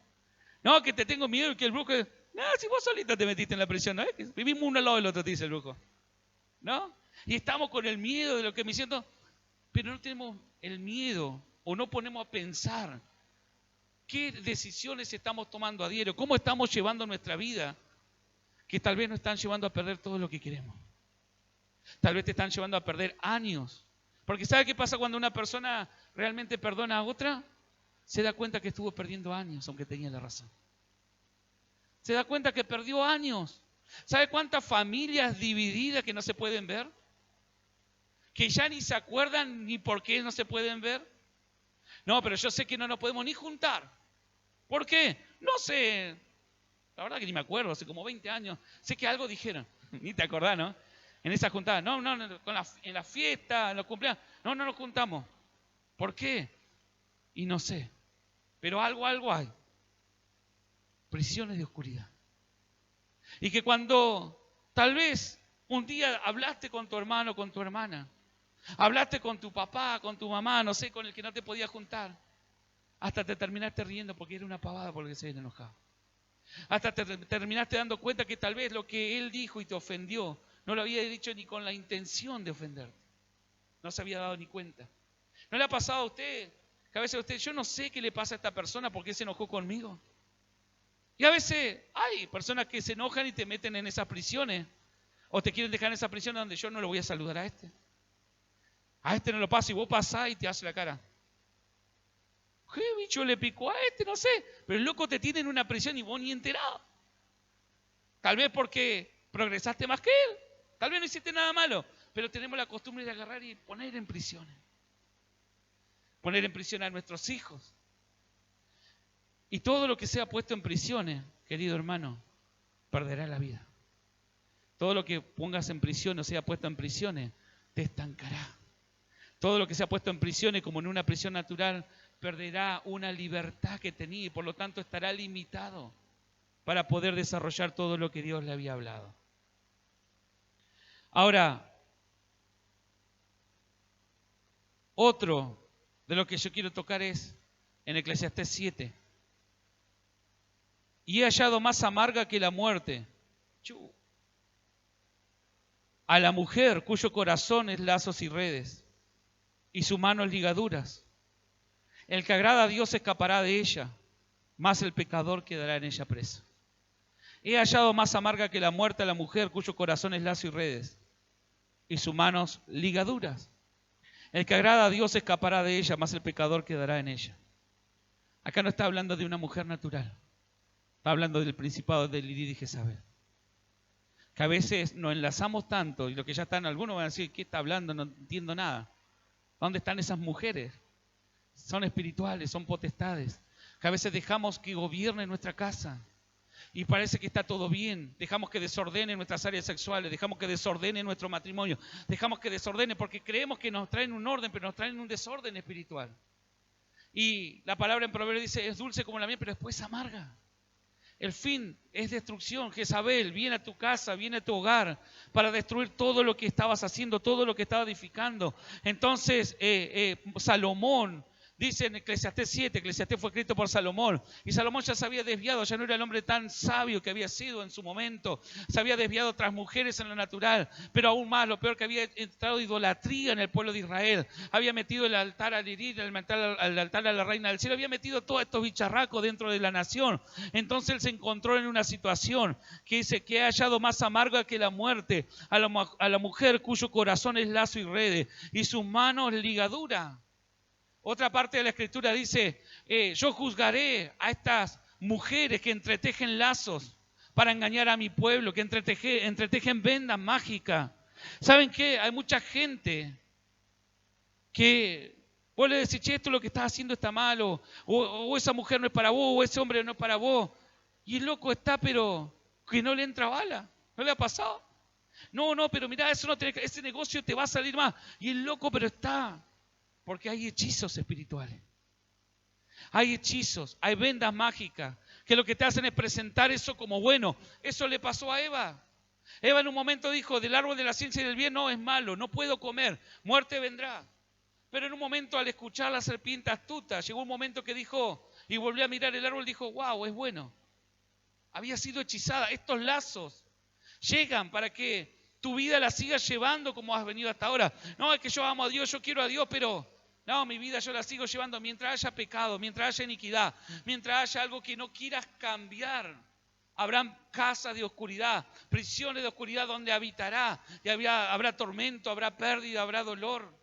No, que te tengo miedo y que el brujo... No, si vos solita te metiste en la prisión, ¿no? Vivimos uno al lado del otro, te dice el brujo. ¿No? Y estamos con el miedo de lo que me siento, pero no tenemos el miedo o no ponemos a pensar qué decisiones estamos tomando a diario, cómo estamos llevando nuestra vida, que tal vez nos están llevando a perder todo lo que queremos. Tal vez te están llevando a perder años. Porque ¿sabe qué pasa cuando una persona realmente perdona a otra? Se da cuenta que estuvo perdiendo años, aunque tenía la razón. Se da cuenta que perdió años. ¿Sabe cuántas familias divididas que no se pueden ver? Que ya ni se acuerdan ni por qué no se pueden ver. No, pero yo sé que no nos podemos ni juntar. ¿Por qué? No sé. La verdad que ni me acuerdo, hace como 20 años. Sé que algo dijeron. Ni te acordás, ¿no? En esa juntada. No, en la fiesta, en los cumpleaños. No nos juntamos. ¿Por qué? Y no sé. Pero algo hay. Prisiones de oscuridad. Y que cuando tal vez un día hablaste con tu hermano, con tu hermana, hablaste con tu papá, con tu mamá, no sé, con el que no te podías juntar, hasta te terminaste riendo porque era una pavada porque se habían enojado. Hasta te terminaste dando cuenta que tal vez lo que él dijo y te ofendió, no lo había dicho ni con la intención de ofenderte. No se había dado ni cuenta. ¿No le ha pasado a usted, que a veces usted, yo no sé qué le pasa a esta persona porque se enojó conmigo? Y a veces hay personas que se enojan y te meten en esas prisiones. O te quieren dejar en esa prisión donde yo no lo voy a saludar a este. A este no lo paso y vos pasás y te hace la cara. ¿Qué bicho le picó a este? No sé. Pero el loco te tiene en una prisión y vos ni enterado. Tal vez porque progresaste más que él. Tal vez no hiciste nada malo. Pero tenemos la costumbre de agarrar y poner en prisiones. Poner en prisión a nuestros hijos. Y todo lo que sea puesto en prisiones, querido hermano, perderá la vida. Todo lo que pongas en prisión o sea puesto en prisiones, te estancará. Todo lo que sea puesto en prisiones, como en una prisión natural, perderá una libertad que tenía y por lo tanto estará limitado para poder desarrollar todo lo que Dios le había hablado. Ahora, otro de lo que yo quiero tocar es en Eclesiastés 7. Y he hallado más amarga que la muerte a la mujer cuyo corazón es lazos y redes y su mano es ligaduras. El que agrada a Dios escapará de ella, mas el pecador quedará en ella preso. He hallado más amarga que la muerte a la mujer cuyo corazón es lazo y redes y sus manos ligaduras. El que agrada a Dios escapará de ella, mas el pecador quedará en ella. Acá no está hablando de una mujer natural. Está hablando del principado de Lilith y Jezabel. Que a veces nos enlazamos tanto y lo que ya están, algunos van a decir, ¿qué está hablando? No entiendo nada. ¿Dónde están esas mujeres? Son espirituales, son potestades. Que a veces dejamos que gobiernen nuestra casa y parece que está todo bien. Dejamos que desordenen nuestras áreas sexuales, dejamos que desordenen nuestro matrimonio, dejamos que desordenen porque creemos que nos traen un orden, pero nos traen un desorden espiritual. Y la palabra en Proverbios dice, es dulce como la miel, pero después amarga. El fin es destrucción. Jezabel viene a tu casa, viene a tu hogar para destruir todo lo que estabas haciendo, todo lo que estabas edificando. Entonces Salomón dice en Eclesiastés 7, Eclesiastés fue escrito por Salomón, y Salomón ya se había desviado, ya no era el hombre tan sabio que había sido en su momento, se había desviado tras mujeres en lo natural, pero aún más, lo peor, que había entrado idolatría en el pueblo de Israel, había metido el altar a Lilith, el altar a la reina del cielo, había metido todos estos bicharracos dentro de la nación. Entonces él se encontró en una situación que dice que ha hallado más amarga que la muerte a la mujer cuyo corazón es lazo y redes y sus manos ligadura. Otra parte de la escritura dice, yo juzgaré a estas mujeres que entretejen lazos para engañar a mi pueblo, que entretejen vendas mágicas. ¿Saben qué? Hay mucha gente que vos le decís, che, esto lo que estás haciendo está malo, o esa mujer no es para vos, o ese hombre no es para vos. Y el loco está, pero que no le entra bala. ¿No le ha pasado? No, pero mirá, eso no tiene, ese negocio te va a salir más. Y el loco, pero está, porque hay hechizos espirituales. Hay hechizos, hay vendas mágicas, que lo que te hacen es presentar eso como bueno. Eso le pasó a Eva. Eva en un momento dijo, del árbol de la ciencia y del bien no es malo, no puedo comer, muerte vendrá. Pero en un momento al escuchar la serpiente astuta, llegó un momento que dijo, y volvió a mirar el árbol y dijo, wow, es bueno. Había sido hechizada. Estos lazos llegan para que tu vida la sigas llevando como has venido hasta ahora. No, es que yo amo a Dios, yo quiero a Dios, pero no, mi vida yo la sigo llevando mientras haya pecado, mientras haya iniquidad, mientras haya algo que no quieras cambiar. Habrán casas de oscuridad, prisiones de oscuridad donde habitará, y habrá tormento, habrá pérdida, habrá dolor.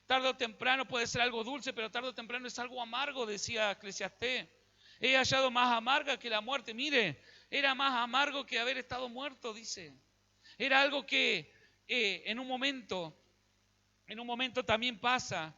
Tarde o temprano puede ser algo dulce, pero tarde o temprano es algo amargo, decía Eclesiastés. He hallado más amarga que la muerte. Mire, era más amargo que haber estado muerto, dice. Era algo que en un momento también pasa,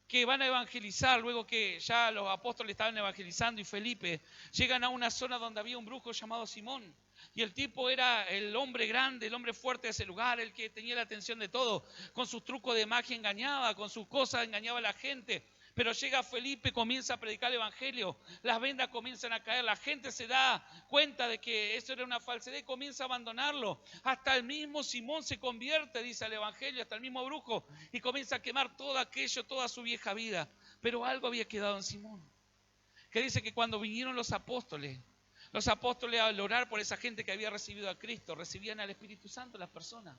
que van a evangelizar, luego que ya los apóstoles estaban evangelizando y Felipe, llegan a una zona donde había un brujo llamado Simón. Y el tipo era el hombre grande, el hombre fuerte de ese lugar, el que tenía la atención de todo. Con sus trucos de magia engañaba, con sus cosas engañaba a la gente. Pero llega Felipe, comienza a predicar el evangelio, las vendas comienzan a caer, la gente se da cuenta de que eso era una falsedad y comienza a abandonarlo. Hasta el mismo Simón se convierte, dice el evangelio, hasta el mismo brujo, y comienza a quemar todo aquello, toda su vieja vida. Pero algo había quedado en Simón, que dice que cuando vinieron los apóstoles al orar por esa gente que había recibido a Cristo, recibían al Espíritu Santo las personas.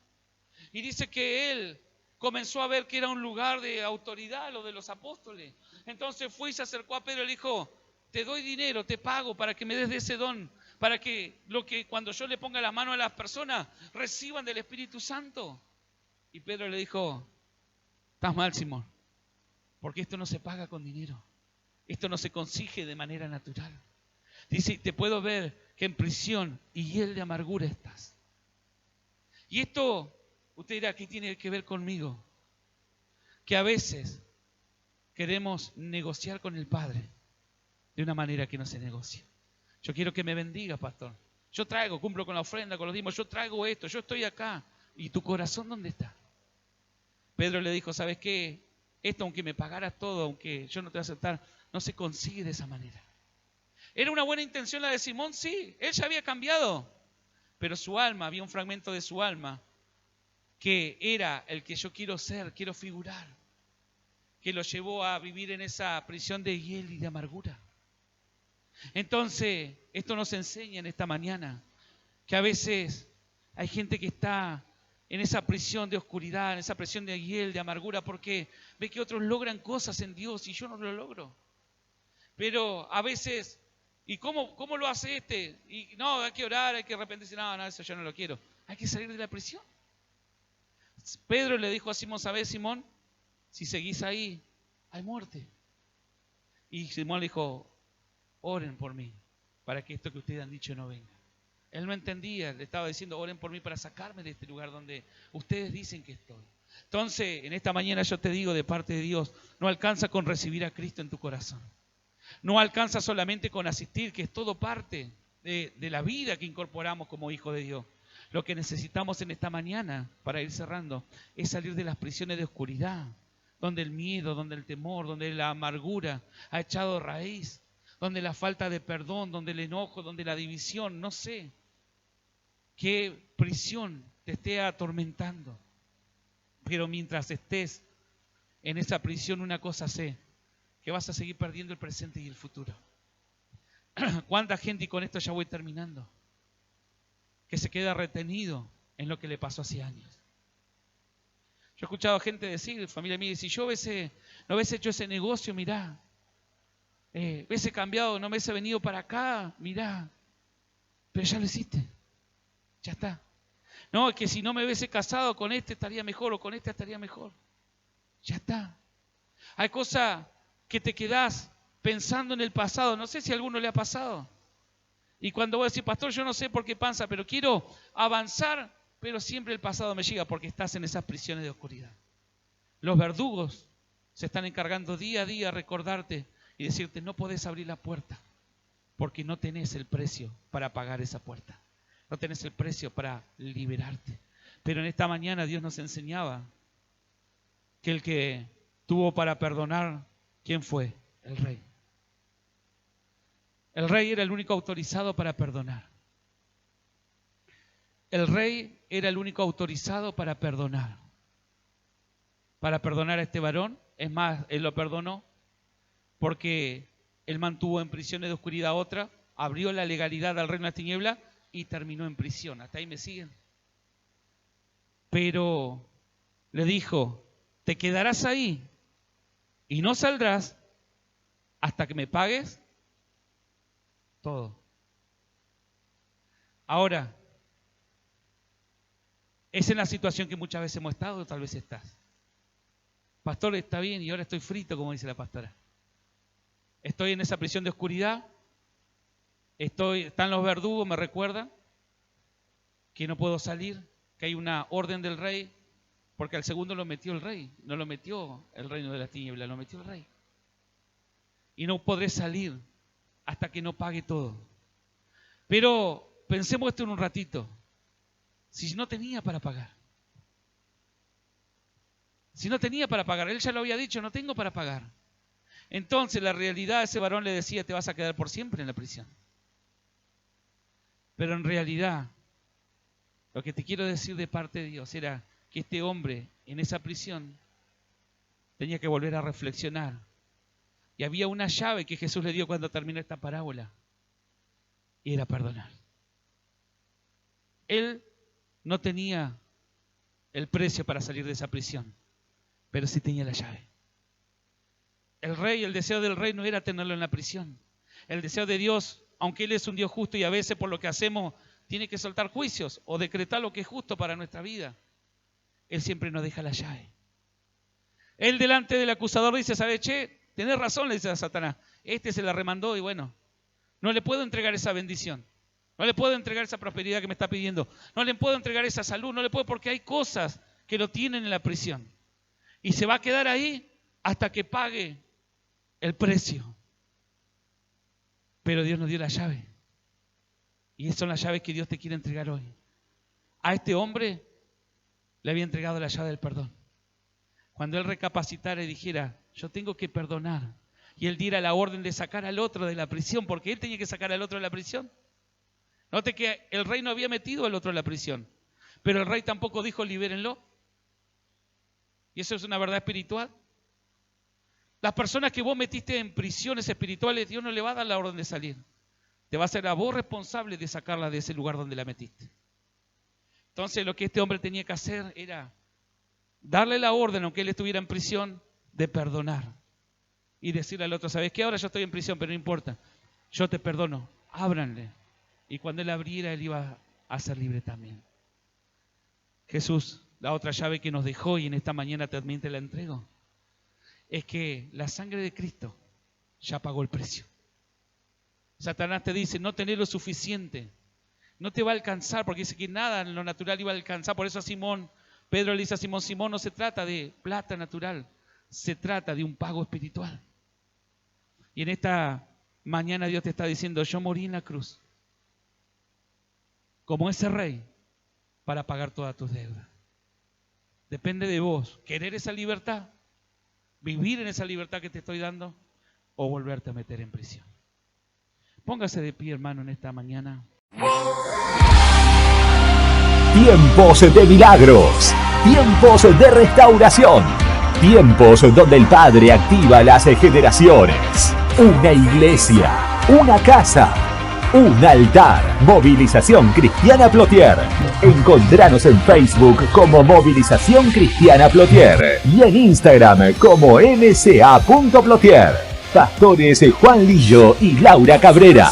Y dice que él comenzó a ver que era un lugar de autoridad lo de los apóstoles. Entonces fue y se acercó a Pedro y le dijo, te doy dinero, te pago para que me des de ese don, para que cuando yo le ponga la mano a las personas reciban del Espíritu Santo. Y Pedro le dijo, estás mal, Simón, porque esto no se paga con dinero, esto no se consigue de manera natural. Dice, te puedo ver que en prisión y hiel de amargura estás. Y esto, usted dirá, ¿qué tiene que ver conmigo? Que a veces queremos negociar con el Padre de una manera que no se negocia. Yo quiero que me bendiga, pastor. Yo traigo, cumplo con la ofrenda, con los diezmos, yo traigo esto, yo estoy acá. ¿Y tu corazón dónde está? Pedro le dijo, ¿sabes qué? Esto, aunque me pagaras todo, aunque yo no te voy a aceptar, no se consigue de esa manera. ¿Era una buena intención la de Simón? Sí, él ya había cambiado. Pero su alma, había un fragmento de su alma que era el que yo quiero ser, quiero figurar, que lo llevó a vivir en esa prisión de hiel y de amargura. Entonces, esto nos enseña en esta mañana que a veces hay gente que está en esa prisión de oscuridad, en esa prisión de hiel, de amargura, porque ve que otros logran cosas en Dios y yo no lo logro. Pero a veces, ¿y cómo lo hace este? Y no, hay que orar, hay que arrepentirse. No, eso yo no lo quiero. Hay que salir de la prisión. Pedro le dijo a Simón, ¿sabes, Simón? Si seguís ahí, hay muerte. Y Simón le dijo, oren por mí, para que esto que ustedes han dicho no venga. Él no entendía, le estaba diciendo, oren por mí para sacarme de este lugar donde ustedes dicen que estoy. Entonces, en esta mañana yo te digo de parte de Dios, no alcanza con recibir a Cristo en tu corazón. No alcanza solamente con asistir, que es todo parte de la vida que incorporamos como hijos de Dios. Lo que necesitamos en esta mañana, para ir cerrando, es salir de las prisiones de oscuridad, donde el miedo, donde el temor, donde la amargura ha echado raíz, donde la falta de perdón, donde el enojo, donde la división, no sé qué prisión te esté atormentando. Pero mientras estés en esa prisión, una cosa sé, que vas a seguir perdiendo el presente y el futuro. ¿Cuánta gente, y con esto ya voy terminando, que se queda retenido en lo que le pasó hace años? Yo he escuchado a gente decir, familia mía, si yo no hubiese hecho ese negocio, mirá, hubiese cambiado, no me hubiese venido para acá, mirá, pero ya lo hiciste, ya está. No, es que si no me hubiese casado con este estaría mejor, o con esta estaría mejor, ya está. Hay cosas que te quedás pensando en el pasado, no sé si a alguno le ha pasado. Y cuando voy a decir, pastor, yo no sé por qué pasa, pero quiero avanzar pero siempre el pasado me llega porque estás en esas prisiones de oscuridad. Los verdugos se están encargando día a día a recordarte y decirte, no podés abrir la puerta porque no tenés el precio para pagar esa puerta. No tenés el precio para liberarte. Pero en esta mañana Dios nos enseñaba que el que tuvo para perdonar, ¿quién fue? El rey. El rey era el único autorizado para perdonar. El rey era el único autorizado para perdonar. Para perdonar a este varón. Es más, él lo perdonó porque él mantuvo en prisiones de oscuridad a otra, abrió la legalidad al reino de las tinieblas y terminó en prisión. ¿Hasta ahí me siguen? Pero le dijo, te quedarás ahí y no saldrás hasta que me pagues todo. Ahora, es en la situación que muchas veces hemos estado, o tal vez estás. Pastor, está bien y ahora estoy frito, como dice la pastora. Estoy en esa prisión de oscuridad. Están los verdugos, me recuerdan que no puedo salir, que hay una orden del rey, porque al segundo lo metió el rey, no lo metió el reino de las tinieblas, lo metió el rey. Y no podré salir hasta que no pague todo. Pero pensemos esto en un ratito. Si no tenía para pagar. Si no tenía para pagar, él ya lo había dicho, no tengo para pagar. Entonces la realidad, ese varón le decía, te vas a quedar por siempre en la prisión. Pero en realidad, lo que te quiero decir de parte de Dios era que este hombre en esa prisión tenía que volver a reflexionar. Y había una llave que Jesús le dio cuando terminó esta parábola. Y era perdonar. Él no tenía el precio para salir de esa prisión, pero sí tenía la llave. El rey, el deseo del rey no era tenerlo en la prisión. El deseo de Dios, aunque Él es un Dios justo y a veces por lo que hacemos tiene que soltar juicios o decretar lo que es justo para nuestra vida, Él siempre nos deja la llave. Él delante del acusador dice, ¿sabes? Tenés razón, le dice a Satanás. Este se la remandó y bueno, no le puedo entregar esa bendición. No le puedo entregar esa prosperidad que me está pidiendo. No le puedo entregar esa salud. No le puedo porque hay cosas que lo tienen en la prisión. Y se va a quedar ahí hasta que pague el precio. Pero Dios nos dio la llave. Y esas son las llaves que Dios te quiere entregar hoy. A este hombre le había entregado la llave del perdón. Cuando él recapacitara y dijera, yo tengo que perdonar. Y él diera la orden de sacar al otro de la prisión, porque él tenía que sacar al otro de la prisión. Note que el rey no había metido al otro en la prisión, pero el rey tampoco dijo libérenlo. Y eso es una verdad espiritual. Las personas que vos metiste en prisiones espirituales, Dios no le va a dar la orden de salir. Te va a hacer a vos responsable de sacarla de ese lugar donde la metiste. Entonces lo que este hombre tenía que hacer era darle la orden, aunque él estuviera en prisión, de perdonar. Y decirle al otro, ¿sabes qué? Ahora yo estoy en prisión, pero no importa. Yo te perdono, ábranle. Y cuando él abriera, él iba a ser libre también. Jesús, la otra llave que nos dejó y en esta mañana también te la entrego, es que la sangre de Cristo ya pagó el precio. Satanás te dice, no tenés lo suficiente, no te va a alcanzar, porque dice que nada en lo natural iba a alcanzar. Por eso a Simón, Pedro le dice a Simón, Simón, no se trata de plata natural, se trata de un pago espiritual. Y en esta mañana Dios te está diciendo, yo morí en la cruz como ese rey para pagar todas tus deudas. Depende de vos, querer esa libertad, vivir en esa libertad que te estoy dando o volverte a meter en prisión. Póngase de pie, hermano, en esta mañana. Tiempos de milagros, tiempos de restauración, tiempos donde el Padre activa las generaciones. Una iglesia, una casa, un altar. Movilización Cristiana Plotier. Encontranos en Facebook como Movilización Cristiana Plotier y en Instagram como mca.plotier. Pastores Juan Lillo y Laura Cabrera.